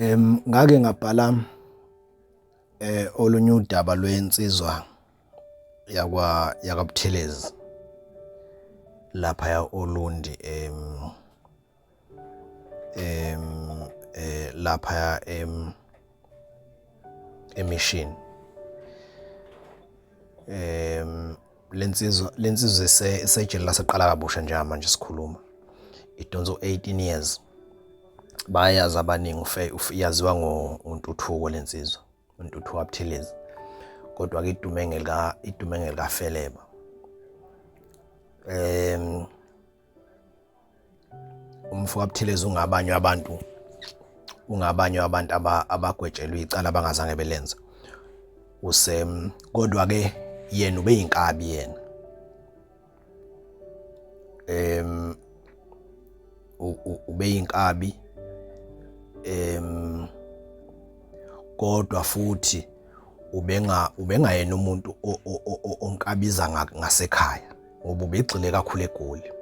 Ngake ngabhala olunye udaba lwensizwa yakwaButhelezi lapha Olundi lapha emission lensizwa isejele laseqala kabusha njengamanje sikhuluma idonso 18 years bayazi abaningi yaziwa ngoNtuthuko lensizwa uNtuthuko kaButhelezi kodwa ke idumenge lika Feleba umfo kaButhelezi ungabanye abantu abagwetshelwe icala abangazange belenza kodwa ke yena ubeyinkabi yena ubeyinkabi kodwa futhi ubengayena umuntu onkabiza ngasekhaya ngoba ubegxile kakhulu eGoli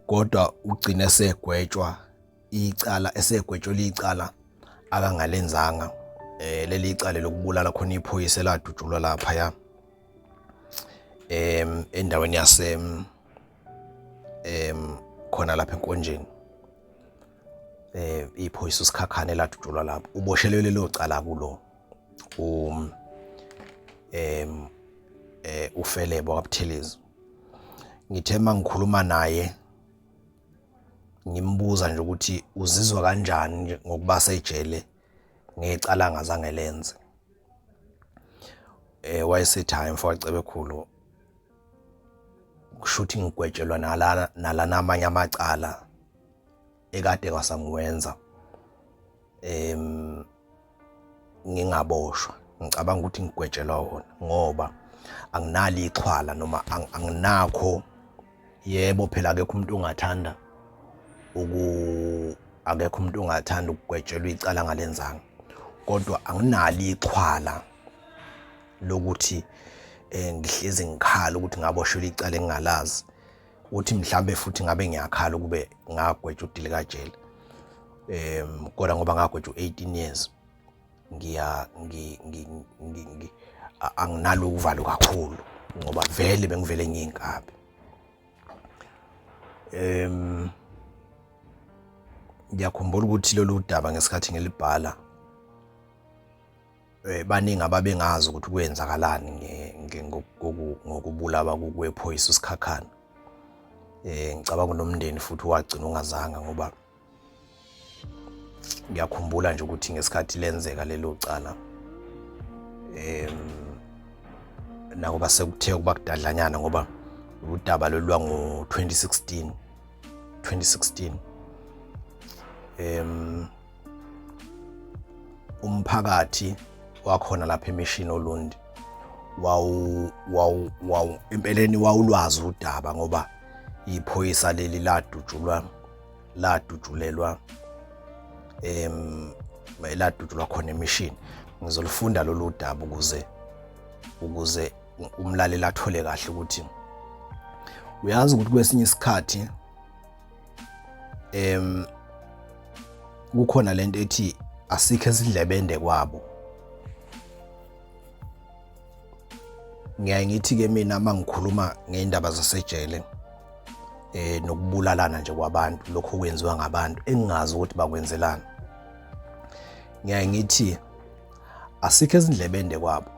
kodwa ugcine esegwetshwa icala akangalenzanga leli icala lokubulala khona iphoyisa eladutshulwa lapha endaweni khona lapha eNkonjeni iphoyisa usikhakhane eladutshulwa lapho uboshelwe lelo cala kulo uFeleba kaButhelezi. Ngithe mangikhuluma naye ngimbuza nje ukuthi uzizwa kanjani nje ngokuba sejele ngecala angazange lenze wayesethi hayi mfowethu cebekhulu kushuthi ngigwetshelwa nalana amanye amacala ekade kwasangiwenza ngingaboshwa ngicabanga ukuthi ngigwetshelwa wona ngoba anginali ixhwala noma anginakho yebo phela akekho umuntu ongathanda ukugwetshelwa icala ngalenzanga kodwa anginali ixhwala lokuthi ngihlezi ngikhala ukuthi ngaboshwe icala engingalazi uthi mhlambe futhi ngabe ngiyakhala kube ngagwetshwa udili kajele kodwa ngoba ngagwetshwa 18 years anginalo uvalo kakhulu ngoba vele bengivele ngiyinkabi ngiyakhumbula ukuthi lolu daba ngesikhathi ngilibhala baningi ababengazi ukuthi kwenzakalani ngokubulawa kwephoyisa usikhakhana ngicabanga nomndeni futhi wagcina ungazanga ngoba ngiyakhumbula nje ukuthi ngesikhathi lenzeka lelo cala nakuba sekuthe kuba kudadlanyana ngoba udaba lolwa ngo-2016 umphakathi wakhona lapha emission Olundi empeleni wawulwazi udaba ngoba iphoyisa leli ladutshulelwa khona emission. Ngizolufunda lolu daba ukuze umlaleli athole kahle ukuthi uyazi ukuthi kwesinye isikhathi kukhona lento ethi asikho esidlebende kwabo. Ngiyaye ngithi ke mina mangikhuluma ngeindaba zasejele nokubulalana nje kwabantu lokho kwenziwa ngabantu engingazi ukuthi bakwenzelana. Ngiyaye ngithi asikho ezindlebende kwabo.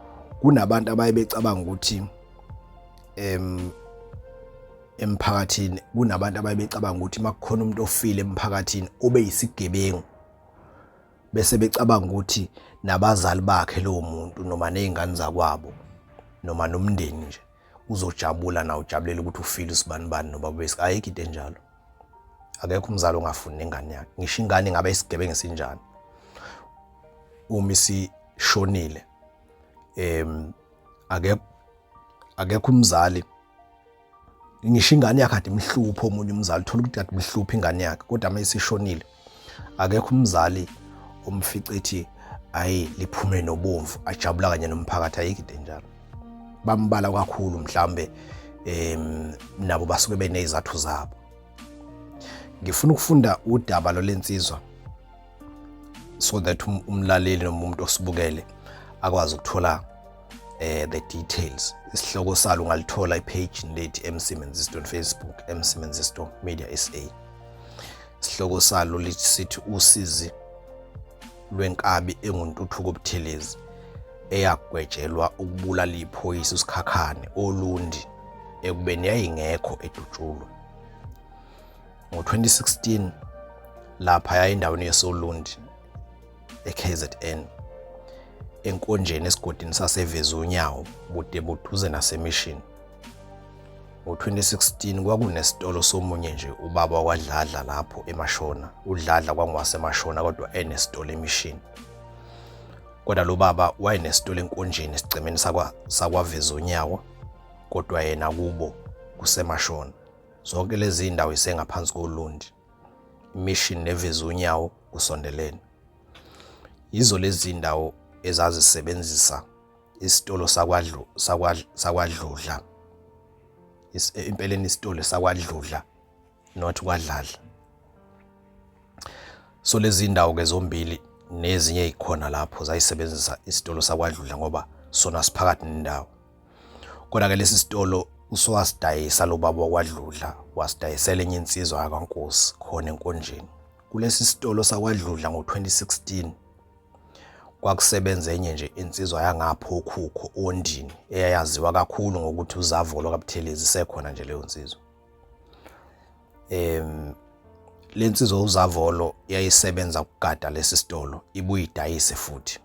Kunabantu abayebecabanga ukuthi emphakathini kunabantu abayebecabanga ukuthi makukhona umuntu ofile emphakathini obeyisigebengu bese becabanga ukuthi nabazali bakhe lo muntu noma nezingane zakwabo noma nomndeni nje uzojabula na ujabulela ukuthi ufile usibanibani noma bese ayikho into enjalo. Akekho umzali ongafuni ingane yakhe. Ngisho ingane ngabe isigebengu esinjani uma isishonile akekho umzali ngisho ingane yakhe ade imhlupho omunye umzali thola ukuthi ade imhlupho ingane yakhe kodwa mayisishonile akekho umzali umfica ethi ayi liphume nobomvu ajabula kanye nomphakathi ayikho into enjalo. Bambala kakhulu mhlambe nabo basuke benezathu zabo. Ngifuna ukufunda udaba lolensizwa so that umlaleli noma umuntu osibukele akwazi ukuthola the details. Isihloko salo ungalithola ipage lethu msimenzisto on Facebook, msimenzisto media SA. Isihloko salo lithi usizi lwenkabi enguntuthuko Buthelezi eyagwejelwa ukubulala iphoyisa usikhakhane Olundi ekubeni yayingekho edutshulwe. Ngo-2016 lapha yayindaweni yeSolundi eKZN enkonjeni esigodini saseVezunyawo bude buduze naseMission. Ngo-2016 kwakunesitolo somunye nje ubaba wakwadladla lapho eMashona. UDladla kwangowaseMashona kodwa enesitolo eMission. Kodwa lo baba wayenesitolo enkonjeni esicemeni sakwaVezunyawo kodwa yena kubo kuseMashona. Zonke lezi indawo isengaphansi koLundi. iMission neVezunyawo kusondelene. Yizo lezi indawo ezazisebenzisa isitolo sakwadludla. Impeleni isitolo sakwadludla not kwadladla. So lezi indawo ke zombili nezinye ikhona lapho zayisebenzisa isitolo sakwadludla ngoba sona siphakathi nendawo. Kodwa ke lesi sitolo usowasidayisa lo baba wakwadludla wasidayisela enye insizwa yakwaNkosi khona enkonjeni. Kulesi sitolo sakwadludla ngo-2016 kwakusebenza enye nje insizwa yangapho Khukho Ondini eyayaziwa kakhulu ngokuthi uzavolo kaButhelezi sekhona nje leyo insizwa. Le insizwa uzavolo yayisebenza ukugada lesi sitolo ibuye idayise futhi.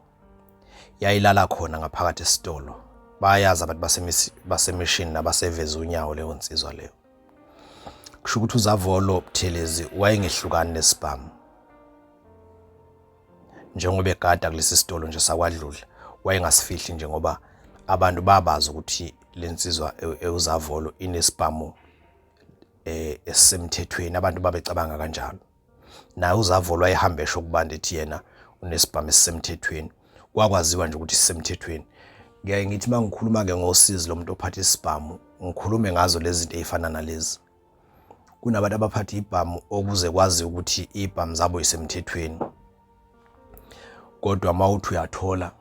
Yayilala khona ngaphakathi esitolo. Bayazi abantu baseMission nabaseVezunyawo leyo insizwa leyo. Kusho ukuthi uzavolo Buthelezi wayengehlukani nesibhamu. Njengoba egada kulesi sitolo nje sakwadludla wayengasifihli nje ngoba abantu babazi ukuthi lensizwa euzavolo inesibhamu esisemthethweni. Abantu babecabanga kanjalo. Naye uzavolo wayehamba esho kubanda ethi yena unesibhamu esisemthethweni. Kwakwaziwa nje ukuthi sisemthethweni. Ngeke ngithi mangikhuluma ke ngosizi lomuntu ophatha isibhamu ngikhulume ngazo lezi zinto ezifana nalezi. Kunabantu abaphatha ibhamu okuze kwazi ukuthi ibhamu zabo isemthethweni. Kodwa mawuthi uyathola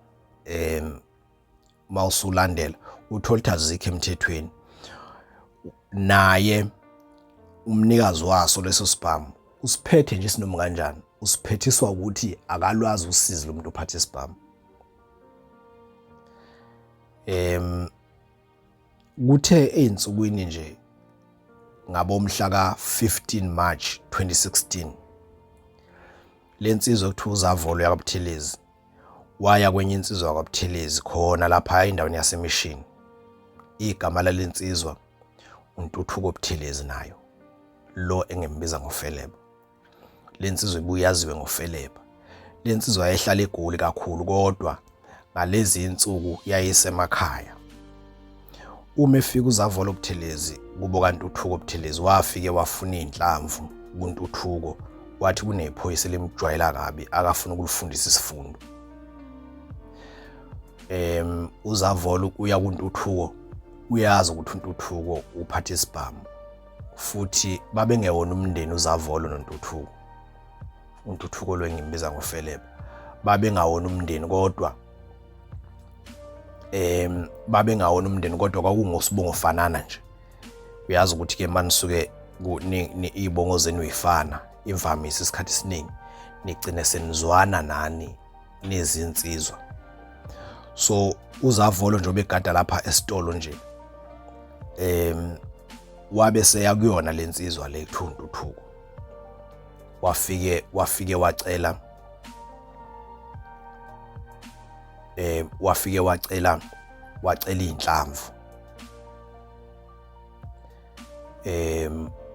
mawusulandela uthola ukuthi azikho emthethweni. Naye umnikazi waso leso sibhamu usiphethe nje sinoma kanjani. Usiphethiswa ukuthi akalwazi usizi lomuntu ophatha isibhamu. Kuthe einsukwini nje ngabomhla ka-15 March 2016 lensizwa ekuthiwa uzavolo yakwaButhelezi waya kwenye insizwa yakwaButhelezi khona lapha endaweni yaseMission. Igama lalensizwa uNtuthuko Buthelezi nayo lo engembiza ngoFeleba. Lensizwa ibuye yaziwe ngoFeleba. Lensizwa yayihlala eGoli kakhulu kodwa ngalezi insuku yayisemakhaya. Uma efika uzavolo Buthelezi kubo kaNtuthuko Buthelezi wafike wafuna inhlamvu kuNtuthuko wathi kunephoyisa lemjwayela kabi akafuna ukulifundisa isifundo. Uzavolo uya kuNtuthuko uyazi ukuthi uNtuthuko uphatha isibhamu futhi babengewona umndeni uzavolo noNtuthuko. uNtuthuko lo engimbiza ngoFeleba babengawona umndeni kodwa babengawona umndeni kodwa kwakungosibongo fanana nje. Uyazi ukuthi ke manisuke izibongo zenu uyifana imvamisa isikhathi esiningi nigcine senizwana nani nezinsizwa. So uzavolo nje obegada lapha esitolo nje wabe seyakuyona lensizwa le kuthiwa uNtuthuko. Wafike wacela inhlamvu.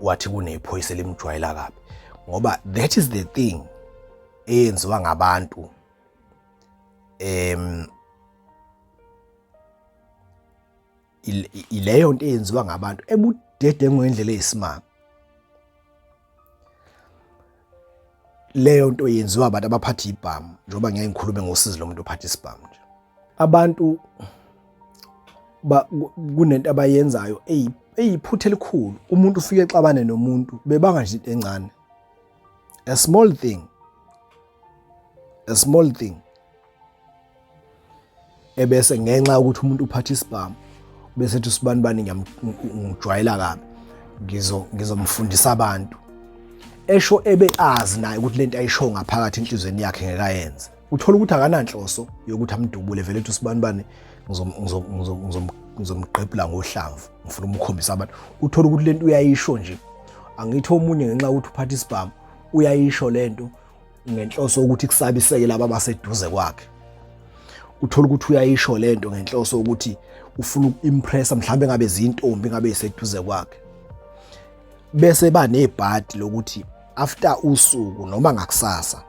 Wathi kunephoyisa lemjwayela kabi ngoba that is the thing eyenziwa ngabantu ileyo nto eyenziwa ngabantu ebudedengu ngendlela eyisimanga. Leyo nto yenziwa abantu abaphatha ibhamu njengoba ngeke ngikhulume ngosizi lomuntu ophatha isibhamu nje. Abantu kunento abayenzayo eyiphutha elikhulu. Umuntu ufike exabane nomuntu bebanga nje into encane, a small thing a small thing. Ebese ngenxa ukuthi umuntu uphatha isibhamu bese ethi usibanibani ngijwayela kabi ngizomfundisa abantu esho ebe azi naye ukuthi lento ayisho ngaphakathi enhlizweni yakhe ngekayenze. Uthola ukuthi akananhloso yokuthi amdubule vele ethi usibanibani ngizomqebhula ngohlamvu ngifuna umkhombisa abantu. Uthola ukuthi lento uyayisho nje, angithi omunye ngenxa ukuthi uphatha isibhamu uyayisho lento ngenhloso ukuthi kusabiseke laba abaseduze kwakhe. Uthola ukuthi uyayisho lento ngenhloso ukuthi ufuna ukimpressa mhlawumbe ngabe izintombi ngabe iseduze kwakhe. Bese banebhadi lokuthi after usuku noma ngakusasa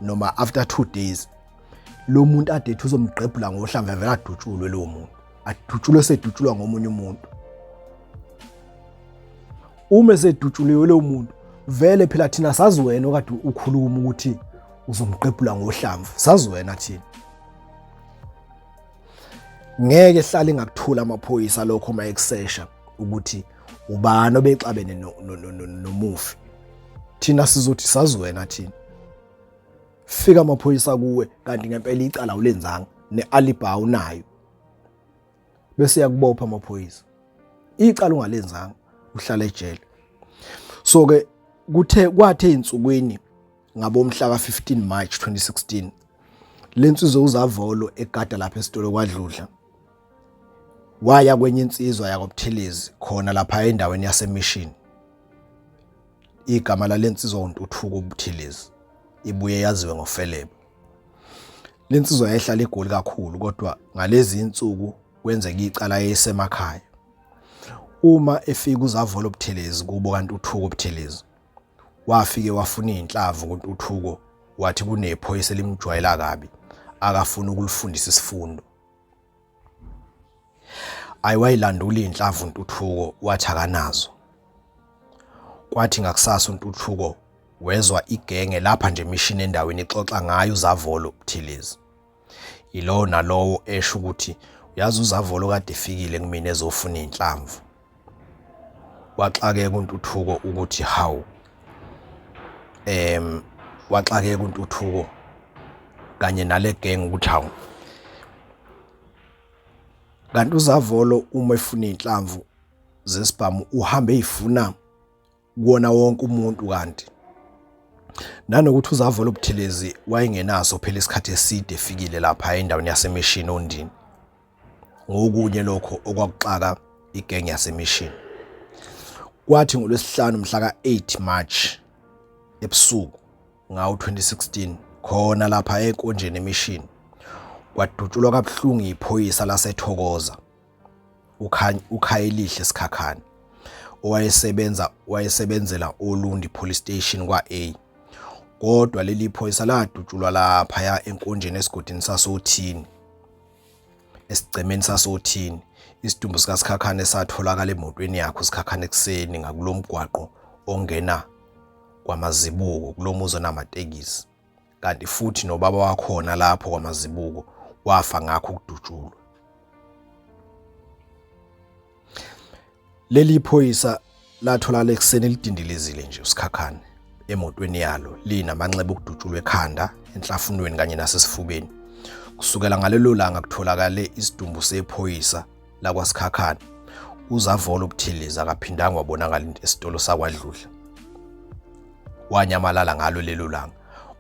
noma after 2 days lo muntu ade ethi uzomqebhula ngohlamvu vele adutshulwe lo muntu, adutshulwe sedutshulwa ngomunye umuntu. Uma esedutshuliwe lo muntu vele phela thina sazi wena okade ukhuluma ukuthi uzomqebhula ngohlamvu, sazi wena thina. Ngeke hlale ngakuthula amaphoyisa lokho uma ekusesha ukuthi ubani obexabene nomufi. Thina sizothi sazi wena thina. Fika amaphoyisa kuwe kanti ngempela icala ulenzanga nealibi unayo. Bese yakubopha amaphoyisa. Icala ungalenzanga uhlala ejele. So ke kwathe insukwini ngabomhla ka-15 March 2016 lensizwe uZavolo egada lapha esitolo kwaDludla waya kwenye insizwa yakwaButhelezi khona lapha endaweni yaseMission. Igama lalensizwa uNtuthuko uButhelezi, ibuye yaziwe ngoFeleba. Lensizwa yayihlala eGoli kakhulu kodwa ngalezi insuku kwenzeka icala esemakhaya. Uma efika uZavolo uButhelezi kubo kaNtuthuko uButhelezi wafike wafuna inhlavu kuNtuthuko wathi kunephoyisa elimjwayela kabi akafuna ukulifundisa isifundo. Ayiwayilandula inhlavu uNtuthuko wathi akanazo. Kwathi ngakusasa uNtuthuko wezwa igenge lapha nje eMission endaweni ixoxa ngayo uZavolo uButhelezi. Ilo nalowo esho ukuthi uyazi uZavolo kade efikile kumina ezofuna inhlavu. Waxakeka uNtuthuko ukuthi hawu waxakeka uNtuthuko kanye nale gang ukuthi hawu kanti uZavolo uma efuna inhlavu zesibhamu uhambe eyifuna kuona wonke umuntu kanti nanokuthi uZavolo uButhelezi wayengenaso phela isikhathi eside efikile lapha endaweni yaseMission ondini. Ngokunye lokho okwakuxaka igenge yaseMission. Kwathi ngolwesihlanu mhla ka-8 March ebusuku ngawo 2016 khona lapha enkonjeni eMission kwadutshulwa kabuhlungu iphoyisa laseThokoza uKhayelihle Sikhakhane owayesebenzela Olundi Police Station kwa-A. Kodwa leli phoyisa ladutshulwa lapha enkonjeni esigodini sasothini esigcemeni sasothini. Isidumbu sikaSikhakhane satholakala emotweni yakhe uSikhakhane ekseni ngakulomgwaqo ongena kwaMazibuko kulomuzo namatekisi. Kanti futhi nobaba wakhona lapho kwaMazibuko wafa ngakho ukudutshulwa. Leli phoyisa latholakala ekseni lidindilizile nje uSikhakhane emotweni yalo linamanxeba okudutshulwa ekhanda, enhlafunweni kanye nasesifubeni. Kusukela ngalelo langa kutholakale isidumbu sephoyisa lakwaSikhakhane. uZavolo uButhelezi akaphindanga wabonakala esitolo sakwaDludla. Wanyamalala ngalo lelo langa.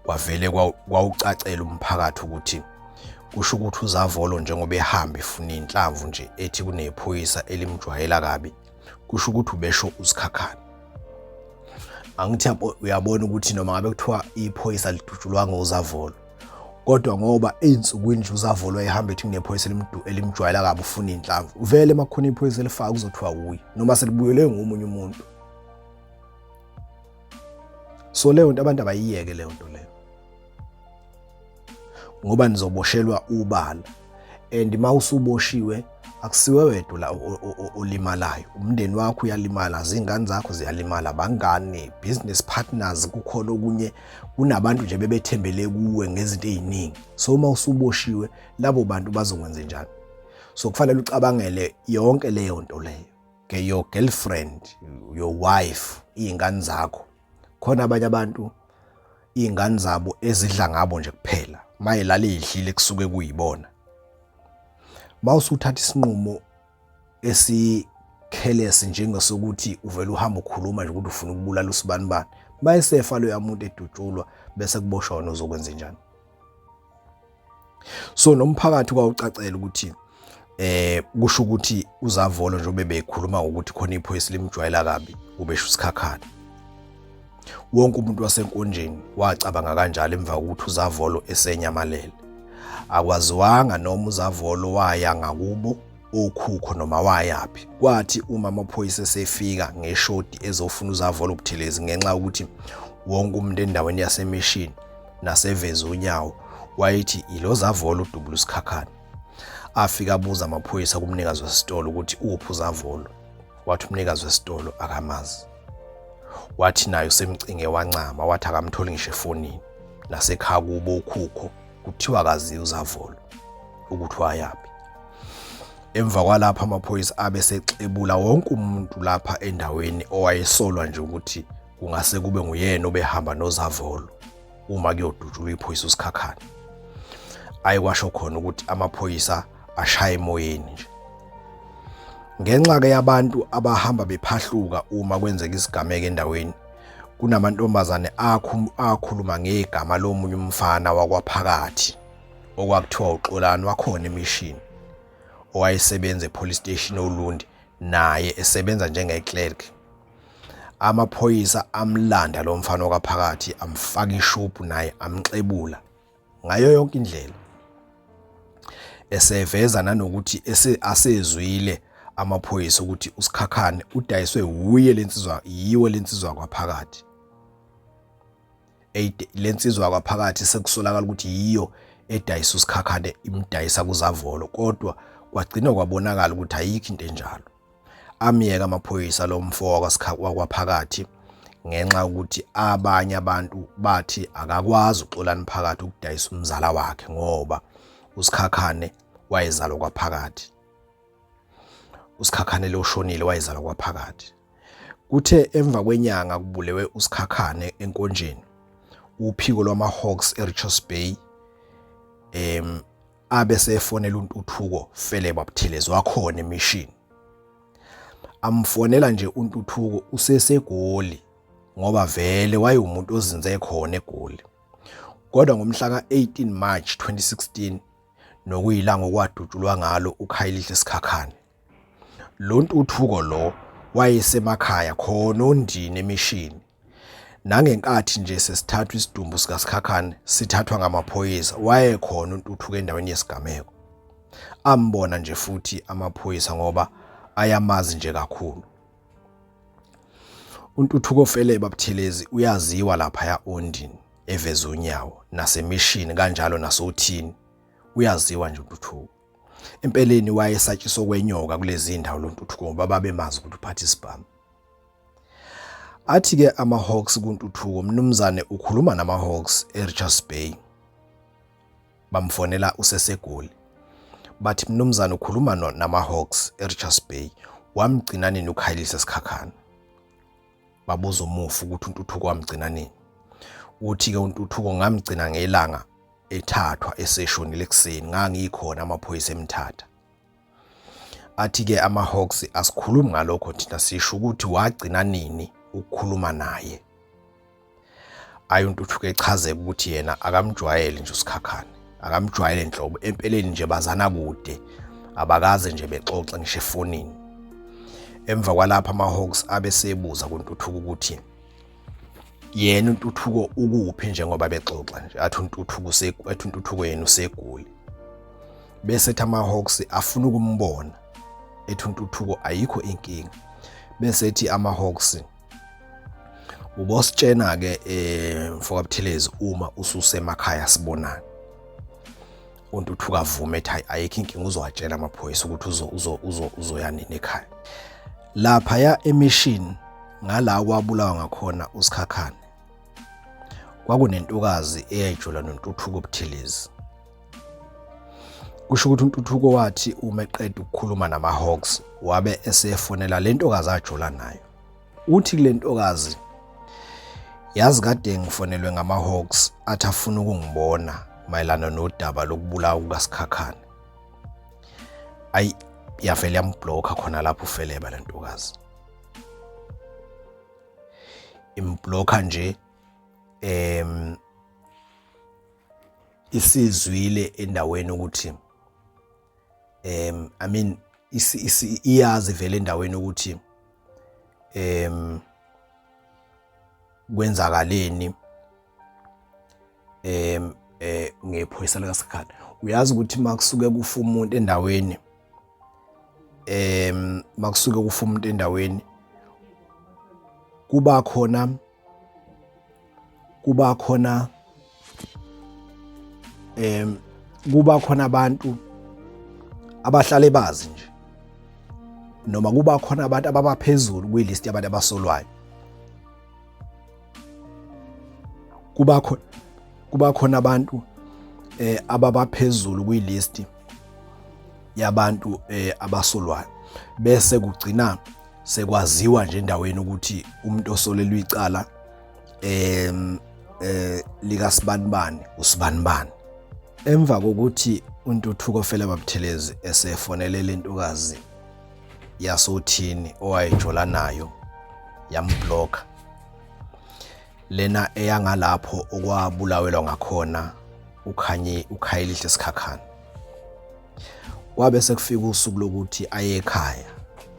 Kwavele kwawucacela umphakathi ukuthi kusho ukuthi uZavolo njengoba ehamba efuna inhlavu nje ethi kunephoyisa elimjwayela kabi kusho ukuthi ubesho uSikhakhane. Angithi uyabona ukuthi noma ngabe kuthiwa iphoyisa lidutshulwa ngoZavolo kodwa ngoba einsukwini nje uZavolo ehamba ethi kunephoyisa elimjwayela kabi ufuna inhlavu vele makhona iphoyisa elifaka kuzothiwa uyi noma selibuyele ngomunye umuntu. So leyo nto abantu abayiyeke leyo nto leyo ngoba nizoboshelwa ubala and mawusuboshiwe akusiwe wedwa la olimalayo, umndeni wakho uyalimala, izingane zakho ziyalimala, bangane, business partners, kukhona okunye kunabantu nje bebethembele kuwe ngezinto eziningi. So uma usuboshiwe labo bantu bazokwenza njani? So kufanele ucabangele yonke leyo nto leyo. Okay, your girlfriend, your wife, izingane zakho. Khona abanye abantu izingane zabo ezidla ngabo nje kuphela. mayelala idlile kusuke kuyibona. Mawusuthatha isinqumo esikhelesi njengosokuthi uvela uhamba ukhuluma nje ukuthi ufuna ukubulala usibanibani, mayesefa lo yamuntu edutshulwa bese kuboshwa wona uzokwenza njani. So nomphakathi kwawucacela ukuthi kusho ukuthi uZavolo nje bebekhuluma ukuthi khona iphoyisa limjwayela kabi ubesha usikhakhana. Wonke umuntu wasenkonjeni wacabanga kanjalo emva kokuthi uZavolo esenyamalele. Akwaziwanga noma uZavolo waya ngakubo okhukho noma wayapi. Kwathi uma amaphoyisa esefika ngeshoti ezofuna uZavolo Buthelezi ngenxa ukuthi wonke umuntu endaweni yaseMishini naseveza unyawo wayithi ilo Zavolo udubula usikhakhana. Afika abuza amaphoyisa kumnikazi wesitolo ukuthi uphi uZavolo. Wathi umnikazi wesitolo akamazi. Wathi nayo semcinge wancama wathi akamtholi ngisho efonini nasekhaya kubo ukhukho kuthiwa akazi uZavolo ukuthi wayapi. Emva kwalapha amaphoyisa abesexebula wonke umuntu lapha endaweni owayesolwa nje ukuthi kungase kube nguyena obehamba noZavolo uma kuyodutshulwa iphoyisa usikhakhana. Ayikwasho khona ukuthi amaphoyisa ashaya emoyeni nje. Ngenxa ke yabantu abahamba bephahluka uma kwenzeka isigameko endaweni, kunamantombazane akhuluma ngegama lomunye umfana wakwaphakathi okwakuthiwa uXolani wakhona eMishini owayesebenza epolice station eUlundi naye esebenza njengeclerk. Amaphoyisa amlanda lo mfana wakwaphakathi amfaka ishophu naye amxebula ngayo yonke indlela. Eseveza nanokuthi asezwile amaphoyisa ukuthi usikhakhane udayiswe uye lensizwa yiwe lensizwa kwaphakathi. Lensizwa kwaphakathi sekusolakala ukuthi yiyo edayisa usikhakhane imdayisa kuZavolo, kodwa kwagcina kwabonakala ukuthi ayikho into enjalo. Amiyeka amaphoyisa lo mfo wakwaphakathi ngenxa ukuthi abanye abantu bathi akakwazi uXolani phakathi ukudayisa umzala wakhe ngoba usikhakhane wayezalwa kwaphakathi. Usikhakhane lo shonile wayezalwa kwaphakathi. Kuthe emva kwenyanga kubulewe usikhakhane enkonjeni, uphiko lwamaHawks eRichards Bay abese efonela uNtuthuko Feleba Buthelezi wakhona eMishini. Amfonela nje uNtuthuko usesegoli ngoba vele wayeumuntu ozinze khona eGoli. Kodwa ngomhla ka-18 March 2016 nokuyilanga okwadutshulwa ngalo uKhayelihle Sikhakhane, lo Ntuthuko lo wayesemakhaya khona ondini eMishini. Nangenkathi nje sesithathwa isidumbu sikaSikhakhane sithathwa ngamaphoyisa wayekhona uNtuthuko endaweni yesigameko. Ambona nje futhi amaphoyisa ngoba ayamazi nje kakhulu. uNtuthuko Feleba Buthelezi uyaziwa lapha ondini eveza unyawo naseMishini kanjalo nasothini uyaziwa nje uNtuthuko. Empeleni wayesatshiswa kwenyoka kulezi ndawo lo Ntuthuko ngoba babemazi ukuthi uphatha isibhamu. Athi ke amaHawks kuNtuthuko mnumzane ukhuluma namaHawks eRichards Bay. Bamfonela usesegoli. Bathi mnumzane ukhuluma namaHawks eRichards Bay wamgcina nini uKhayelihle Sikhakhane. Babuza umufu ukuthi uNtuthuko wamgcina nini. Uthi ke uNtuthuko ngamgcina ngelanga ethathwa eseshonile ekseni ngangikhona amaphoyisa emthatha. Athi ke amaHawks asikhulumi ngalokho thina sisho ukuthi wagcina nini ukukhuluma naye. UNtuthuko echazeka ukuthi yena akamjwayele nje uSikhakhane, akamjwayele inhlobo, empeleni nje bazana kude abakaze nje bexoxe ngisho efonini. Emva kwalapha amaHawks abesebuza kuNtuthuko ukuthi yena uNtuthuko ukuphi njengoba bexoxa nje, athi uNtuthuko yena usegoli. Bese ethi amaHawks afuna ukumbona, ethi uNtuthuko ayikho inkinga. Bese ethi amaHawks ubositshena ke mfoka Buthelezi uma ususemakhaya sibonana. uNtuthuko avume ethi ayikho inkinga uzowatshela amaphoyisa ukuthi uzoya nini ekhaya. Lapha ya eMishini ngala kwabulawa ngakhona uSikhakhane kwakunentokazi eyayijola noNtuthuko Buthelezi. Kusho ukuthi uNtuthuko wathi uma eqeda ukukhuluma namaHawks wabe esefonela lentokazi ajola nayo. Uthi kule ntokazi, yazi kade ngifonelwe ngamaHawks athi afuna ukungibona mayelana nodaba lokubulawa kukaSikhakhane. Ayi yavele yambhlokha khona lapho uFeleba lentokazi. Imbhlokha nje isizwile endaweni ukuthi I mean iyazi vele endaweni ukuthi kwenzakaleni ngephoyisa likaSikhane. Uyazi ukuthi makusuke kufa umuntu endaweni makusuke kufa umuntu endaweni kuba khona abantu abahlale bazi nje noma kuba khona abantu abaphezulu kwilist yabantu abasolwayo. Kuba khona abantu ababaphezulu kwilist yabantu abasolwayo, bese kugcina sekwaziwa nje endaweni ukuthi umuntu osolelwe icala lika sibanibani usibanibani. Emva kokuthi uNtuthuko Feleba Buthelezi esefonele lentokazi yasothini owayejola nayo yambhlokha, lena eyangalapho okwabulawelwa ngakhona uKhayelihle Sikhakhane, kwabe sekufika usuku lokuthi aye ekhaya,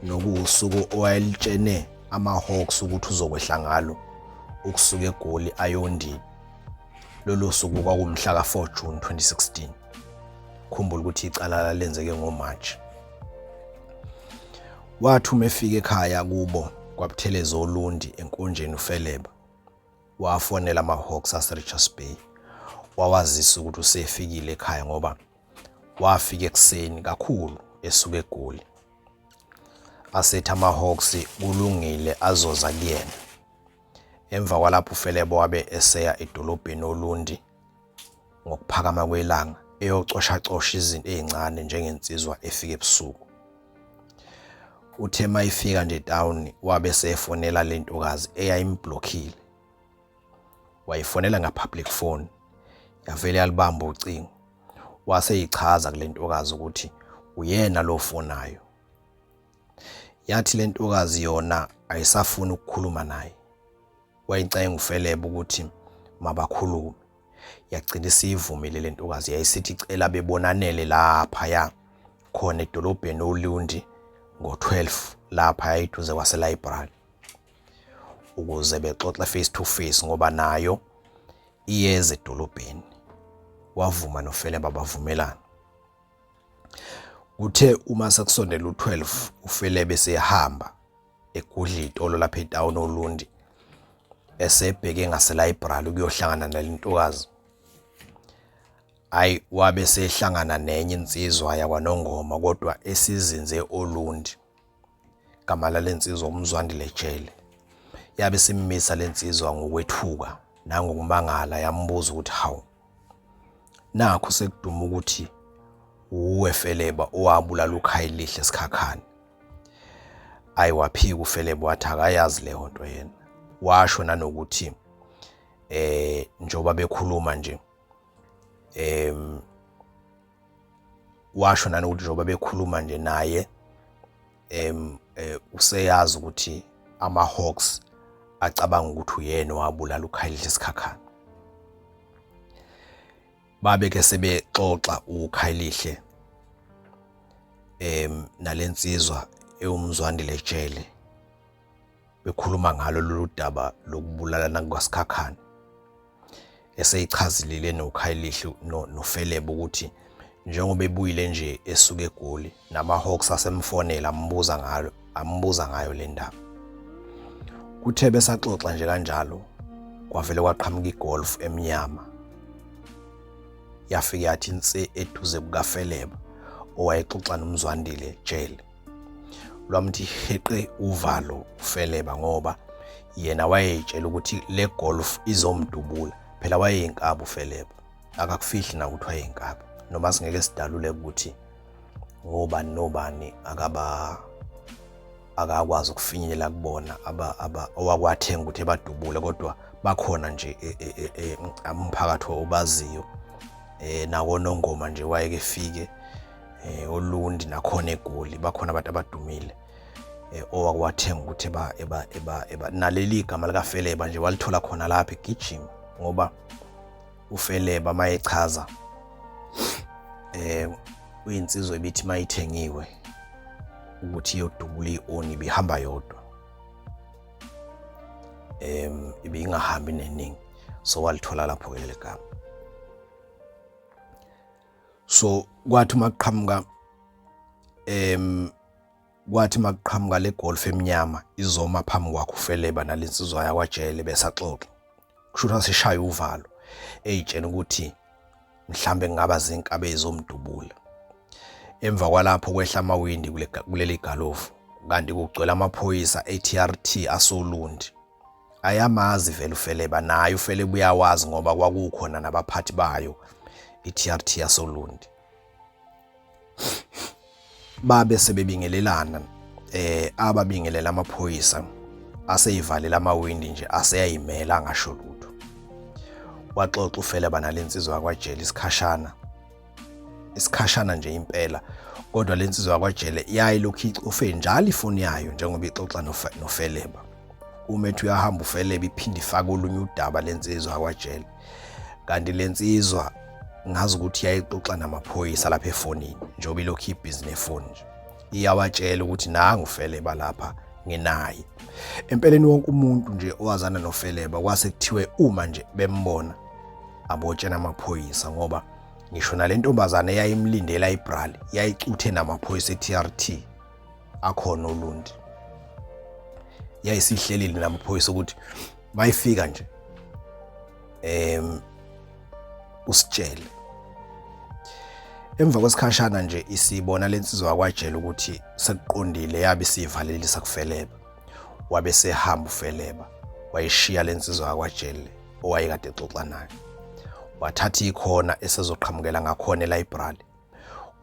nokuwusuku owayelitshene ama-Hawks ukuthi uzokwehla ngalo ukusuka eGoli ayondini. Lolo suku kwakumhla ka-4 June 2016. Khumbula ukuthi icala lenzeke ngoMarch. Wathi uma efika ekhaya kubo kwaButhelezi Olundi enkonjeni uFeleba, wafonela ama-Hawks ase-Richards Bay, wawazisa ukuthi usefikile ekhaya ngoba wafika ekuseni kakhulu esuka eGoli. Asethi ama-Hawks kulungile azoza kuyena. Emva kwalapho uFeleba wabe eseya edolobheni Olundi ngokuphakama kwelanga eyocosha izinto ezincane njengensizwa efika ebusuku. Uthe mayifika nje town wabe sefonela lentokazi eyayimblockile. Wayifonela nga-public phone, yavele yalibamba ucingo. Waseyichaza kulentokazi ukuthi uyena lo fonayo. Yathi lentokazi yona ayisafuna ukukhuluma naye. Wayicela uFeleba ukuthi mabakhulume. Yagcina isivumile lentokazi, yayisithi icela bebonanele lapha ya khona edolobheni Olundi ngo-12 lapha yayiduze kwase-library ukuze bexoxe face to face ngoba nayo iyeze edolobheni. Wavuma noFeleba bavumelana. Uthe uma sekusondela u-12 uFeleba esehamba egudla itolo lapha etown Olundi esebheke ngase-library ukuyohlangana nalentokazi. Ayi wabe sehlangana nenye insizwa yakwaNongoma kodwa esizinze Olundi. Igama lensizwa uMzwandile Jele. Yabe simisa lensizwa ngokwethuka nangokumangala, yambuza ukuthi hawu nakho sekuduma ukuthi uwe Feleba owabulala uKhayelihle Sikhakhane. Ayi waphika uFeleba wathi akayazi leyo nto yena. Washo nanokuthi njoba bekhuluma nje washo nanokuthi njoba bekhuluma nje naye useyazi ukuthi ama-Hawks acabanga ukuthi uyena owabulala uKhayelihle Sikhakhane. Babe ke sebexoxa uKhayelihle nalensizwa eumzwandile Jele, bekhuluma ngalo lolu daba lokubulala kukaSikhakhane. Eseyichazilile noKhayelihle noFeleba ukuthi njengoba ebuyile nje esuka eGoli nama-Hawks asemfonela ambuza ngayo le ndaba. Kuthe besaxoxa nje kanjalo kwavele kwaqhamuka igolf emnyama, yafika yathi inse eduze kukaFeleba owayexoxa noMzwandile Jele. Lwamthi heqe uvalo uFeleba ngoba yena wayetshela ukuthi le golf izomdubula. Phela wayeyinkaba uFeleba, akakufihli na ukuthi wayeyinkaba, noma singeke sidalule ukuthi ngobani nobani akakwazi ukufinyelela kubona owakwathenga ukuthi badubule, kodwa bakhona nje umphakathi obaziyo nawo nongoma nje wayeke fike olundi nakhona eGoli bakhona abantu abadumile owakwathenga ukuthi eba naleli igama lika Feleba nje walithola khona lapha eGijima ngoba uFeleba mayechaza uyinsizwa ebithi mayithengiwe ukuthi iyodubula ioni bihamba yodwa ibingahambi neningi so walithola lapho ke legama. So kwathi maqhamuka le golf emnyama izoma phambi kwakhe uFeleba nalensizwa yakwajele besaxoxa kusho sishaya uvalo eyitshena ukuthi mhlambe ngaba zinkabe ezomdubula. Emva kwalapho kwehla amawindi kuleli galofu kanti kugcwele amaphoyisa eTRT asolundi. Ayamazi vele uFeleba naye uFeleba uyawazi ngoba kwakukhona nabaphathi bayo iTRT yasolundi. Babe sebebingelelana ababingelela amaphoyisa aseyivalela amawindi nje aseyayimela angasho lutho. Waxoxa uFeleba nalensizwa yakwajele isikhashana nje impela kodwa lensizwa yakwajele yayilokhu icofe njalo ifoni yayo njengoba ixoxa noFeleba. Umethi uyahamba uFeleba iphinde ifaka olunye udaba lensizwa yakwajele kanti lensizwa ngazi ukuthi yayixoxa namaphoyisa lapha efonini njengoba ilokhu ibhizinesi nefoni nje iyawatshela ukuthi nanga uFeleba lapha nginaye. Empeleni wonke umuntu nje owazana noFeleba kwase kuthiwe uma nje bembona abotshena amaphoyisa ngoba ngisho nalentombazane eyayimlindela iBrali yayicuthe namaphoyisa eTRT akhona olundi. Yayisihlelile namaphoyisa ukuthi mayifika nje usitshele. Emva kwesikhashana nje isibona lensizwa yakwajele ukuthi sekuqondile yabe sivalelisa kuFeleba. Wabe sehamba uFeleba wayishiya lensizwa yakwajele owayekade exoxa nayo. Wathatha ikhona esezoqhamukela ngakhona eLibrary.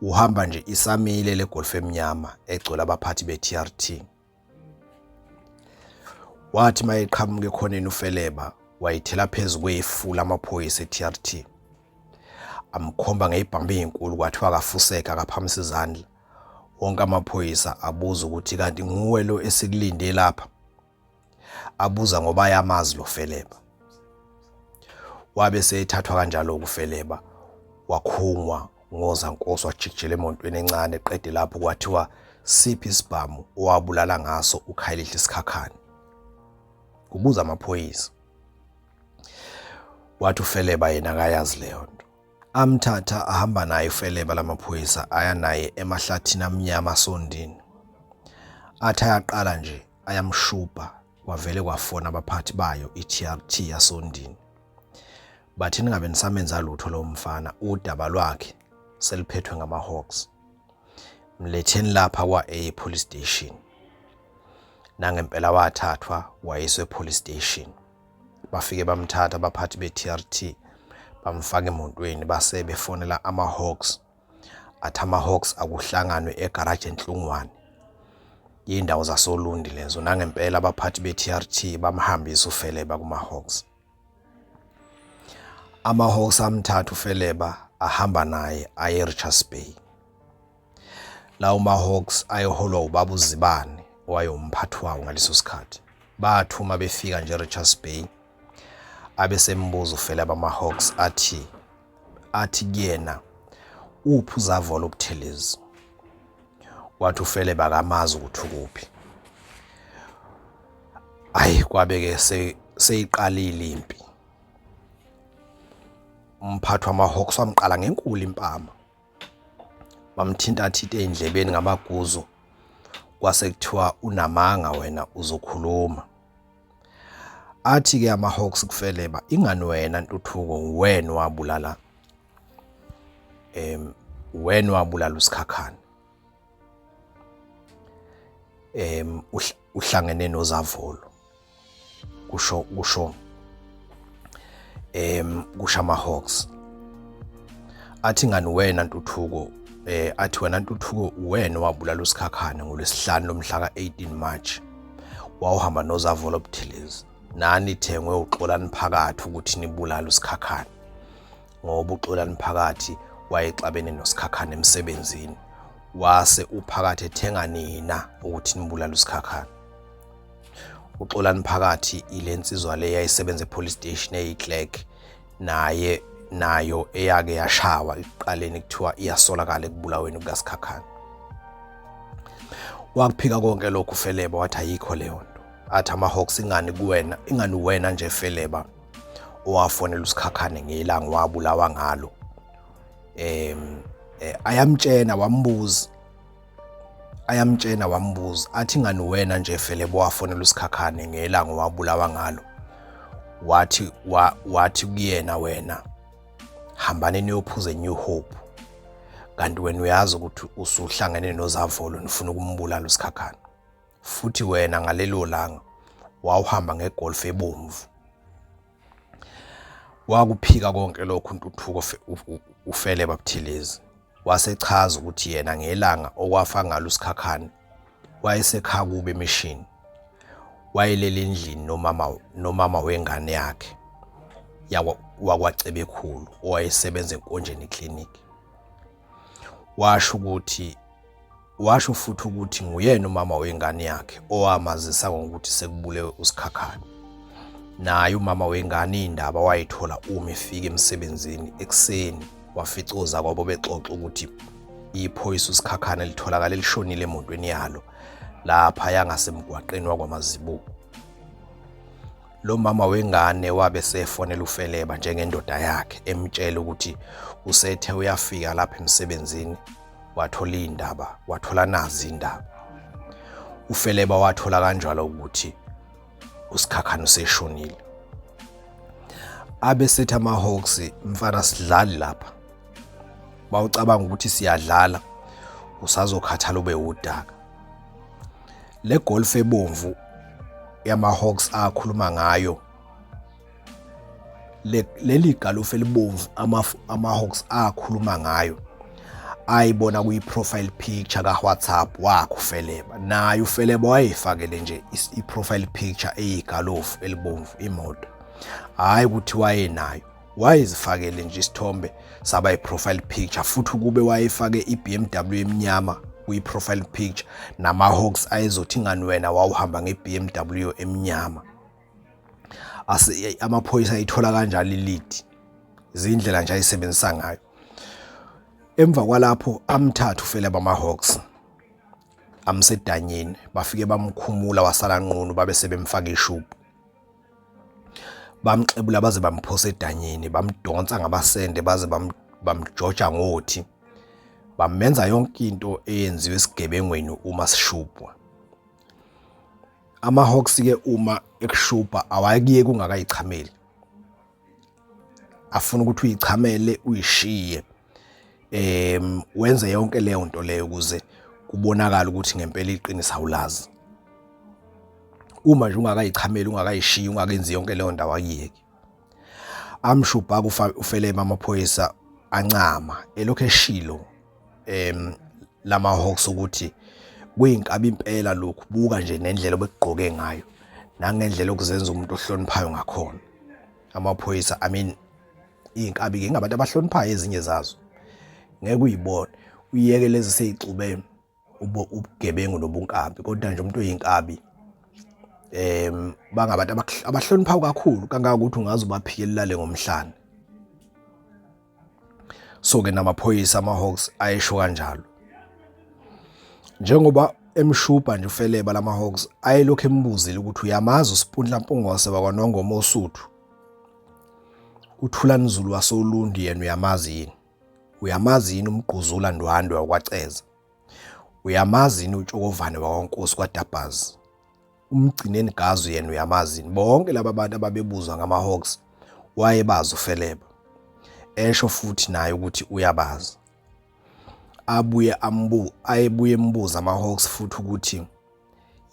Uhamba nje isamile le golf emnyama egcola abaphathi beTRT. Wathi mayeqhamuke khoneni uFeleba wayithela phezulu kwefula amaphoyisa eTRT. Amkhomba ngeyibhambe ezinkulu kwathiwa akafuseka akaphamisa izandla. Wonke amaphoyisa abuza ukuthi kanti nguwe lo esikulinde lapha. Abuza ngoba ayamazi lo Feleba. Wabe sethathwa kanjalo kuFeleba wakhungwa ngozankosi wajikijela emontweni encane eqede lapho kwathiwa siphi isibhamu owabulala ngaso uKhayelihle isikhakhane. Kubuza amaphoyisa. Wathi uFeleba yena akayazi leyo nto. Amthatha ahamba naye uFeleba lamaphoyisa aya naye emahlathini amnyama asondini. Athi ayaqala nje ayamshubha kwavele kwafona abaphathi bayo iTRT yasondini. Bathi ningabe nisamenza lutho lo mfana udaba lwakhe seliphethwe ngamaHawks. Mletheni lapha kwa police station. Nangempela wathathwa wayiswe epolice station. Bafike bamthatha abaphathi beTRT bamfaka emontweni base befonela amaHawks. Athi amaHawks akuhlanganwe egarage enhlungwane. Yindawo zasolundi lezo. Nangempela abaphathi beTRT bamhambisa uFeleba kumaHawks. AmaHawks amthatha uFeleba ahamba naye aye eRichards Bay. Lawo maHawks ayeholwa ubaba uZibane owayomphathi wawo ngaleso sikhathi. Bathuma befika nje eRichards Bay abesembuza uFeleba amaHawks athi kuyena uphi uzavolo obuthelezi. Wathi uFeleba akamazi ukuthi ukuphi. Kwabeke seyiqalile impi. Umphathi wamaHawks wamqala ngenkulu impama. Bamthinta-thinta endlebeni ngamaguzu. Kwase kuthiwa unamanga wena uzokhuluma. Athi ke amaHawks kuFeleba ingani wena Ntuthuko wena wabulala usikhakhane. Uhlangene nozavolo. Kusho amaHawks. Athi ngani wena Ntuthuko athi wena Ntuthuko wena wabulala usikhakhane ngolwesihlanu lomhla ka-18 March. Wawuhamba nozavolo obuthelezi. Nani thengwe uxolani phakathi ukuthi nibulala usikhakhane. ngoba uXolani Phakathi wayexabene noSikhakhane emsebenzini. Wase uPhakathi ethenga nina ukuthi nibulala uSikhakhane. uXolani Phakathi ilensizwa le yayisebenza epolice station eyiClerk nayo eyake yashawa iqaleni kuthiwa iyasolakala ekubulaweni kukaSikhakhane. Wakuphika konke lokhu uFeleba wathi ayikho leyo nto. Athi amaHawks ingani wena nje Feleba owafonela uSikhakhane ngelanga wabulawa ngalo. Ayamtshena wambuza athi ingani wena nje Feleba owafonela uSikhakhane ngelanga wabulawa ngalo. Wathi kuyena wena hambane niyophuza New Hope, kanti wena uyazi ukuthi usuhlangene noZavolo nifuna ukumbulala uSikhakhane, futhi wena ngalelo langa wawuhamba ngegolf ebomvu. Wakuphika konke lokhu uNtuthuko uFeleba Buthelezi wasechaza ukuthi yena ngelanga okwafa ngalo uSikhakhane wayesekhaya kube emishini, wayelele endlini nomama wengane yakhe wakwaCebekhulu owayesebenza enkonjeni clinic. Washo futhi ukuthi nguyena umama wengane yakhe owamazisa ngokuthi sekubulewe uSikhakhane. Naye umama wengane indaba wayithola uma efika emsebenzini ekseni, waficoza kwabo bexoxa ukuthi iphoyisa uSikhakhane litholakala lishonile emotweni yalo lapha yangasemgwaqeni wakwaMazibuko. Lo mama wengane wabe sefonela uFeleba njengendoda yakhe emtshela ukuthi usethe uyafika lapha emsebenzini wathola nazi indaba. uFeleba wathola kanjalo ukuthi uSikhakhane useshonile. Abe sethi amaHawks mfana sidlali lapha. Bawucabanga ukuthi siyadlala usazokhathala ube udaka. Le golf ebomvu yamaHawks akhuluma ngayo, leli golf elibomvu amaHawks akhuluma ngayo ayibona kuyi-profile picture kaWhatsApp wakhe uFeleba. Naye uFeleba wayefakele nje i-profile picture eyigalofu elibomvu imoto, hayi ukuthi wayenayo, wayezifakele nje isithombe saba i-profile picture, futhi kube wayefake iBMW emnyama kuyi-profile picture namaHawks ayezothi ingani wena wawuhamba ngeBMW emnyama. Amaphoyisa ayithola kanjalo ilidi, izindlela nje ayisebenzisa ngayo. Emva kwalapho amthatha uFeleba amaHawks amsedanyeni, bafike bamkhumula wasala nqunu, babe sebemfaka ishubhu. Bamxebula baze bamphosa edanyeni, bamdonsa ngamasende baze bamjoja ngothi, bamenza yonke into eyenziwe esigebengweni uma sishubhwa. AmaHawks ke uma ekushubha awakiye kungakayichameli, afuna ukuthi uyichamele uyishiye, wenze yonke leyo nto leyo ukuze kubonakala ukuthi ngempela iqinisa awulazi. Uma nje ungakayichameli, ungakayishiyi, ungakenzi yonke leyo ndawo akiyeke. Amshubha uFeleba amaphoyisa ancama elokhu eshilo lamaHawks ukuthi kuyinkabi impela lokhu, buka nje nendlela obegqoke ngayo nangendlela okuzenza umuntu ohloniphayo ngakhona. Amaphoyisa inkabi ke ngabantu abahloniphayo ezinye zazo, ngeke uyibone uyeke lezi seyixube ubugebengu nobunkabi, kodwa nje umuntu oyinkabi bangabantu abahloniphayo kakhulu kangaka ukuthi ungaze ubaphikelelale ngomhlane. So ke namaphoyisa amaHawks ayesho kanjalo. Njengoba emshubha nje uFeleba lamaHawks ayelokhu embuzile ukuthi uyamazi uSipundla Mpungose wakwaNongoma oSuthu, uThulani Zulu wasoLundi yena uyamazi yini? Uyamazi yini uMgquzula Ndwandwe wakwaCeza? Uyamazi yini uTshokovane wakwaNkosi kwaDabazi? Umgcineni Gazu yena uyamazi yini? Bonke laba bantu ababebuzwa ngamaHawks wayebazi uFeleba. Esho futhi naye ukuthi uyabazi. Ayebuye embuza amaHawks futhi ukuthi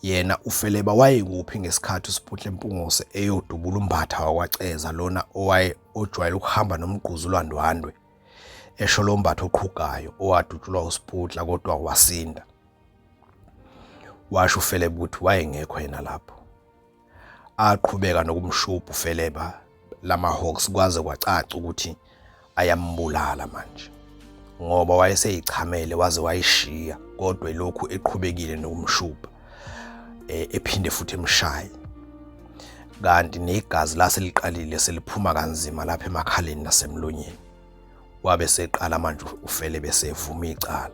yena uFeleba wayekuphi ngesikhathi uSipundla Mpungose eyodubula umbatha wakwaCeza, lona ojwayele ukuhamba noMgquzulwa Ndwandwe. Esho lo mbatha oqhugayo owadutshulwa uSipundla kodwa wasinda. Washo uFeleba ukuthi wayengekho yena lapho. Aqhubeka nokumshubha uFeleba lamaHawks kwaze kwacaca ukuthi ayambulala manje ngoba wayeseyichamele waze wayishiya kodwa lokhu eqhubekile nokumshubha ephinde futhi emshaye kanti negazi laseliqalile seliphuma kanzima lapha emakhaleni nasemlonyeni wabe seqala manje uFeleba besevuma icala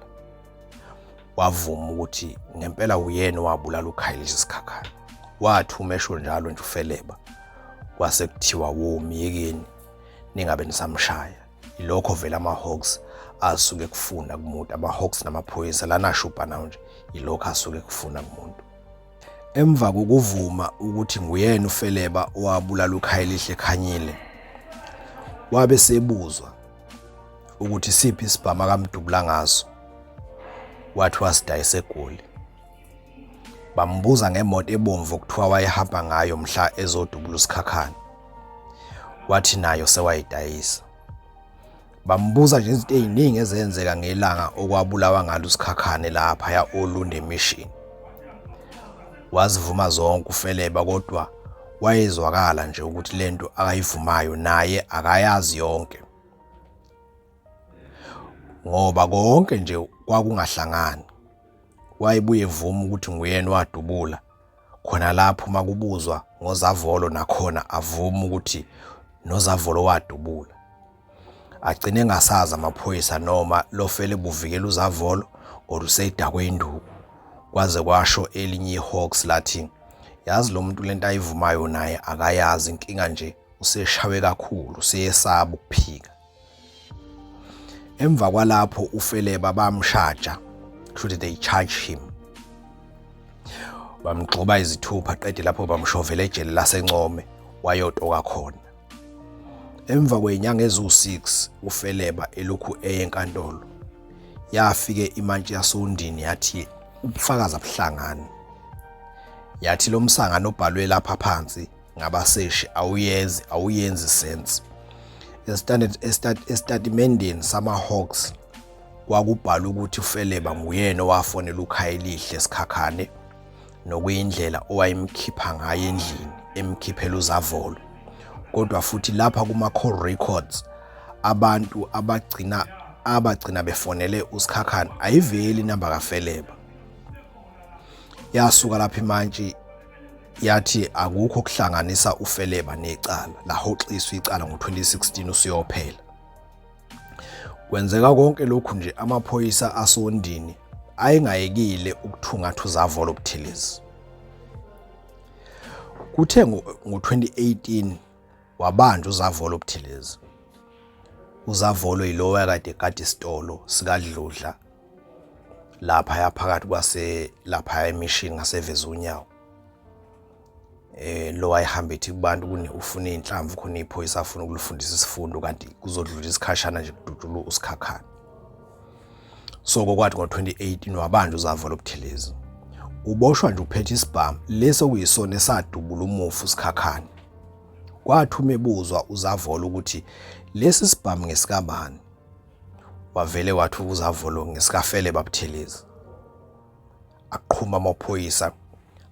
wavuma ukuthi ngempela uyena wabulala uKhayelitsha isikhakhane wathi umesho njalo nje uFeleba kwase kuthiwa womiyekeni ningabe nisamshaya ilokho vela ama-Hawks asuke kufuna kumuntu ama-Hawks namaphoyisa lana shubha nawo nje ilokho asuke kufuna kumuntu emva kokuvuma ukuthi nguyena uFeleba owabulala uKhayelitsha ekhanyile wabe sebuzwa ukuthi siphi isibhamu akamdubula ngaso wathi wasidayisa eGoli bambuza ngemoto ebomvu okuthiwa wayehamba ngayo mhla ezodubula usikhakhane wathi nayo sewayidayisa bambuza nje izinto eziningi ezenzeka ngelanga okwabulawa ngalo usikhakhane lapha ya Olunde Mission wazivuma zonke uFeleba kodwa wayezwakala nje ukuthi lento akayivumayo naye akayazi yonke ngoba konke nje kwakungahlangani wayebuye evuma ukuthi nguyena wadubula khona lapho makubuzwa ngozavolo nakhona avuma ukuthi nozavolo wadubula agcine engasazi amaphoyisa noma lo Feleba uvikela uzavolo oluseyidakwe induku kwaze kwasho elinye iHawks lathi yazi lo muntu lento ayivumayo naye akayazi inkinga nje useshawe kakhulu useyesaba ukuphika emva kwalapho uFeleba bamshaja kusho they charge him bamgxoba izithupha qede lapho bamshovela ejele laseNcome wayotoka khona emva kwenyanga ezu6 uFeleba elokhu eyenkantolo yafike imantshi yasondini yathi ubufakazi abuhlangani yathi lo msangano obhalwe lapha phansi ngabaseshi awuyenzi sense estatementeni sama-Hawks kwakubhala ukuthi uFeleba nguyena owafonela uKhayelitsha esikhakhane nokuyindlela owayemkhipha ngayo endlini emkhiphela uzavolo kodwa futhi lapha kuma-call records abantu abagcina befonele usikhakhane ayiveli inamba kaFeleba yasuka lapha imantshi yathi akukho kuhlanganisa uFeleba necala lahoxiswa icala ngo2016 usiyophela kwenzeka konke lokhu nje amaphoyisa asondini ayengayekile ukuthungatha uzavolo obuthelezi kuthe ngo2018 wabanjwa uzavolo obuthelezi uzavolo yilowa kade isitolo sikadludla lapha yaphakathi kwase lapha emission ngaseveza unyawo lo ayihamba ethi kubantu ufuna inhlamvu khona iphoyisa afuna ukulufundisa isifundo kanti kuzodlula isikhashana nje kududula usikhakhane so kokwathi ngo2018 wabanjwa uzavolo obuthelezi uboshwa nje uphethe isibhamu leso kuyisona esadubula umufu usikhakhane kwathi umebuzwa uzavolo ukuthi lesi sibhamu ngesikabani wavele wathi uzavolo ngesikaFeleba buthelezi aqhuma amaphoyisa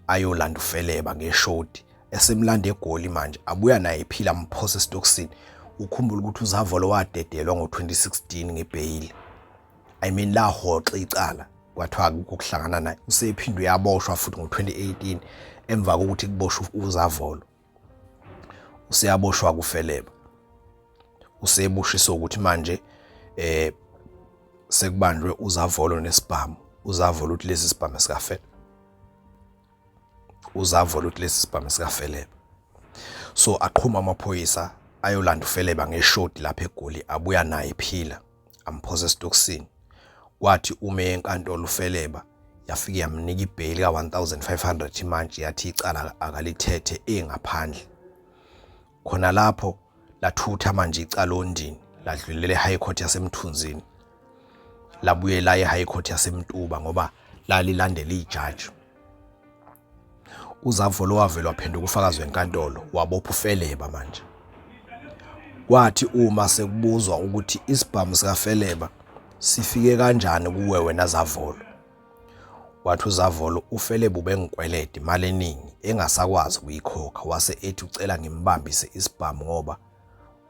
ayolanda uFeleba ngeshoti esemlanda eGoli manje abuya naye ephila amphosa esitokisini ukhumbula ukuthi uzavolo wadedelwa ngo2016 ngebail la hoxa icala kwathiwa ukuhlangana naye usephindwe yaboshwa futhi ngo2018 emva kokuthi kuboshwe uzavolo useyaboshwa kuFeleba usebushiswa ukuthi manje sekubanjwe uzavolo nesibhamu uzavolo uthi lesi sibhamu sikaFeleba uzavolo uthi lesi sibhamu sikaFeleba so aqhuma amaphoyisa ayolanda uFeleba ngeshoti lapha eGoli abuya naye ephila amphosa esitokisini kwathi ume enkantolo uFeleba yafika yamnika ibail ka1500 imantshi yathi icala akalithethe engaphandle khona lapho lathutha manje icala ondini ladlulela eHigh Court yaseMthunzini labuye la eHigh Court yaseMtuba ngoba lalilandela ijaji uzavolo wavela waphenduka ufakazi wenkantolo wabopha uFeleba manje kwathi uma sekubuzwa ukuthi isibhamu sikaFeleba sifike kanjani kuwe wena zavolo wathi uzavolo uFeleba ubengikwelede imali eningi engasakwazi ukuyikhokha wase ethi ucela ngimbambise isibhamu ngoba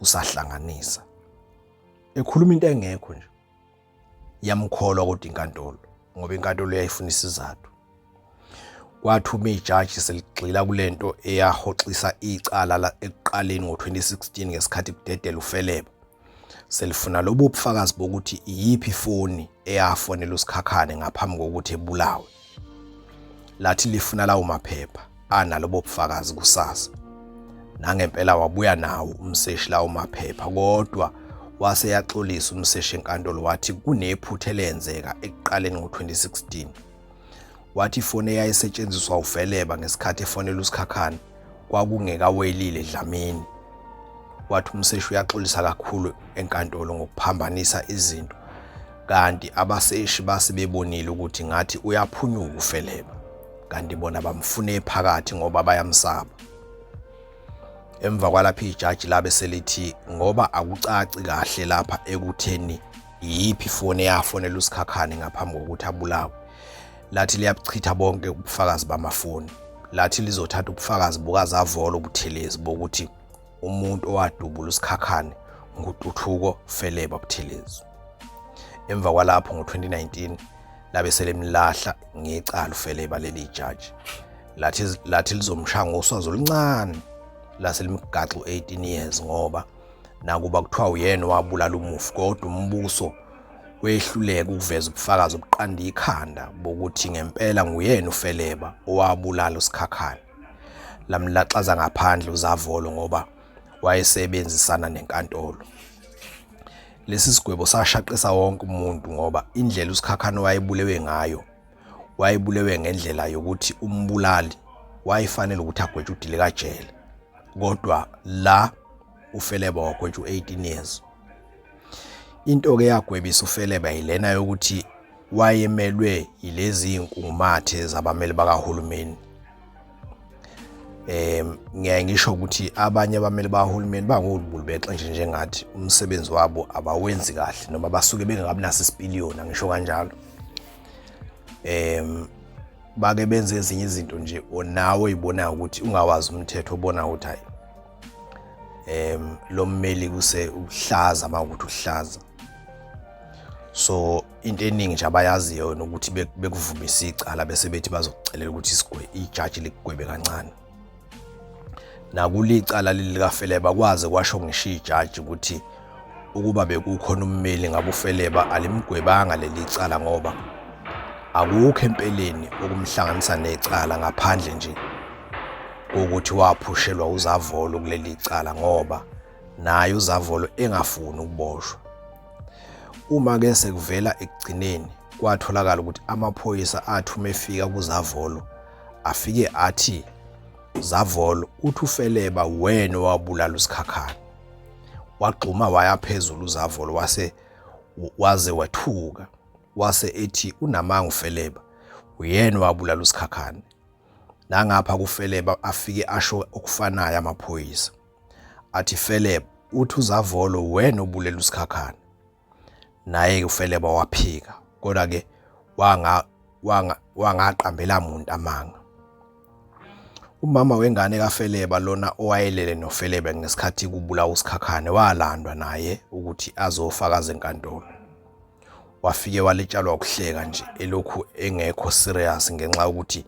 usahlanganisa ekhuluma into engekho nje yamkholwa kodwa inkantolo ngoba inkantolo yayifuna isizathu. Kwathi uma ijaji seligxila kulento eyahoxisa icala la ekuqaleni ngo-2016 ngesikhathi kudedela uFeleba, selifuna lobo bufakazi bokuthi iyiphi ifoni eyafonela uSikhakhane ngaphambi kokuthi ebulawe. Lathi lifuna lawo maphepha analobo bufakazi kusasa. Nangempela wabuya nawo umseshi lawo maphepha, kodwa wase yaxolisa umseshi enkantolo wathi kunephutha elenzeka ekuqaleni ngo-2016. Wathi ifoni eyayisetshenziswa uFeleba ngesikhathi efonela uSikhakhane kwakungekawelile Dlamini. Wathi umseshi uyaxolisa kakhulu enkantolo ngokuphambanisa izinto, kanti abaseshi base bebonile ukuthi ngathi uyaphunyuka uFeleba, kanti bona bamfune phakathi ngoba bayamsaba. Emva kwalapho ijaji labe selithi ngoba akucaci kahle lapha ekutheni iyiphi ifoni eyafonela uSikhakhane ngaphambi kokuthi abulawe, lathi liyabuchitha bonke ubufakazi bamafoni. Lathi lizothatha ubufakazi bukazavolo obuthelezi bokuthi umuntu owadubula uSikhakhane nguTuthuko Feleba Buthelezi. Emva kwalapho ngo-2019 labe selemlahla ngecala uFeleba leli jaji. Lathi lizomshaya ngoswazi oluncane lase limgaxa u-18 years ngoba nakuba kuthiwa uyena owabulala umufi, kodwa umbuso wehluleka ukuveza ubufakazi obuqanda ikhanda bokuthi ngempela nguyena uFeleba owabulala uSikhakhane. Lamlaxaza ngaphandle uzavolo ngoba wayesebenzisana nenkantolo. Lesi sigwebo sashaqisa wonke umuntu ngoba indlela uSikhakhane wayebulewe ngayo, wayebulewe ngendlela yokuthi umbulali wayefanele ukuthi agwetshwe udile kajele, kodwa la uFeleba wagwetshwa u-18 years. Into ke yagwebisa uFeleba yilena yokuthi wayemelwe yilezi inkungumathe zabameli bakahulumeni. Ngiyaye ngisho ukuthi abanye abameli bakahulumeni bangobulu bexe njengathi umsebenzi wabo abawenzi kahle noma basuke bengakabi naso isipiliyoni, ngisho kanjalo. Bake benze ezinye izinto nje onawe uyibona ukuthi ungawazi umthetho, ubona ukuthi hayi lo mmeli kuse uhlaza makuthi uhlaza. So into eningi nje abayaziyo ukuthi bekuvumisa icala bese bethi bazokucelela ukuthi ijaji likugwebe kancane. Nakulicala lika Feleba kwaze kwasho ngisho ijaji ukuthi ukuba bekukhona ummeli ngabe uFeleba alimgwebanga leli cala ngoba akukho empeleni okumhlanganisa necala ngaphandle nje ukuthi waphushelwa uzavolo kuleli cala ngoba naye uzavolo engafuni ukuboshwa. Uma ke sekuvela ekugcineni kwatholakala ukuthi amaphoyisa athi uma efika kuzavolo afike athi Zavolo uthi uFeleba wena owabulala uSikhakhane. Wagxuma waya phezulu uzavolo waze wethuka wase ethi unamanga uFeleba uyena owabulala uSikhakhane. Nangapha kuFeleba afike asho okufanayo amaphoyisa athi Feleba uthi uzavolo wena obulela uSikhakhane. Naye uFeleba waphika kodwa ke wangaqambela umuntu amanga. Umama wengane kaFeleba lona owayelele noFeleba ngesikhathi kubulawa uSikhakhane walandwa naye ukuthi azofakaza enkantolo. Wafike waletshalwa ukuhleka nje elokhu engekho serious ngenxa ukuthi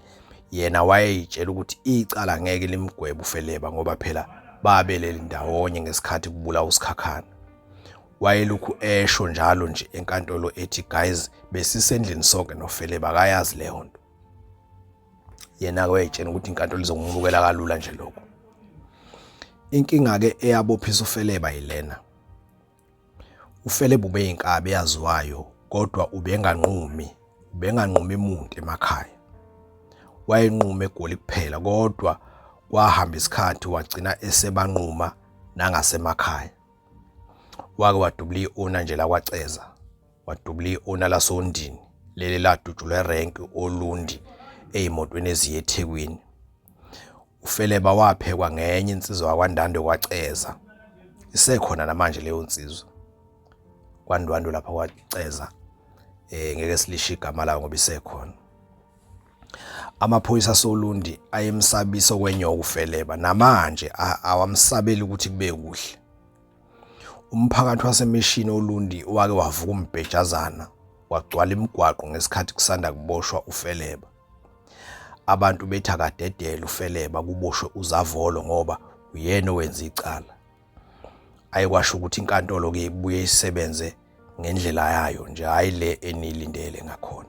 yena wayeyitshela ukuthi icala ngeke limgwebe uFeleba ngoba phela babelele ndawonye ngesikhathi kubulawa uSikhakhane. Wayelokhu esho njalo nje enkantolo ethi guys besisendlini sonke noFeleba akayazi leyo nto. Yena wayetshela ukuthi inkantolo izomubukela kalula nje lokho. Inkinga ke eyabophisa uFeleba yilena. uFeleba ubeyinkabi yaziwayo kodwa ubenganqumi umuntu emakhaya. Wayenquma eGoli kuphela kodwa kwahamba isikhathi wagcina esebanquma nangasemakhaya. Wake wadubula iona nje lakwaceza, wadubula iona lasondini leli ladutshulwe erenki olundi eyimotweni eziye eThekwini. uFeleba waphekwa ngenye insizwa kwaNdando kwaceza. Isekhona namanje leyo insizwa kwaNdwando lapha kwaceza, ngeke silisho igama layo ngoba isekhona. Amaphoyisa solundi ayemsabisa kwenyoka uFeleba namanje awamsabeli ukuthi kube kuhle. Umphakathi waseMishini Olundi wake wavuka umbhejazana wagcwala imigwaqo ngesikhathi kusanda kuboshwa uFeleba. Abantu bethi akadedele uFeleba kuboshwe uZavolo ngoba uyena owenza icala. Ayikwasho ukuthi inkantolo ke ibuye isebenze ngendlela yayo nje hayi le enilindele ngakhona.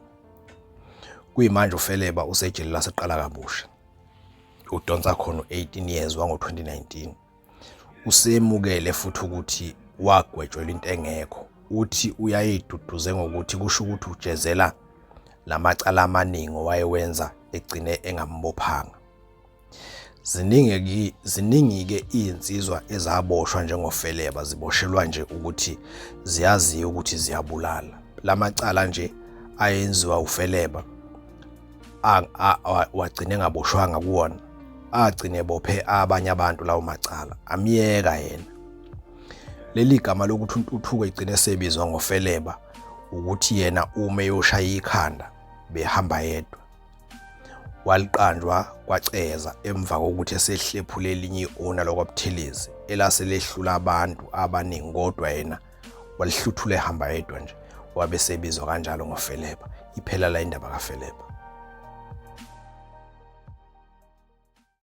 Kuyimanje uFeleba usejele laseqala kabusha. Udonsa khona 18 years wango-2019. Usemukele futhi ukuthi wagwetshwela into engekho. Uthi uyayiduduze ngokuthi kusho ukuthi ujezela lamacala amaningi owayewenza egcine engambophanga. Ziningi ke izinsizwa ezaboshwa njengoFeleba ziboshelwa nje ukuthi ziyaziyo ukuthi ziyabulala. Lamacala nje ayenziwa uFeleba wagcine engaboshwanga kuwona. Agcine bophe abanye abantu lawo macala amiyeka yena. Leli gama lokuthi uNtuthuko igcine sebizwa ngoFeleba ukuthi yena uma eyoshaya ikhanda behamba yedwa. Waliqanjwa kwaceza emva kokuthi esehlephule elinye iona lokwaButhelezi elaselehlula abantu abaningi kodwa yena walihluthula ehamba yedwa nje wabe sebizwa kanjalo ngoFeleba. Iphela la indaba kaFeleba.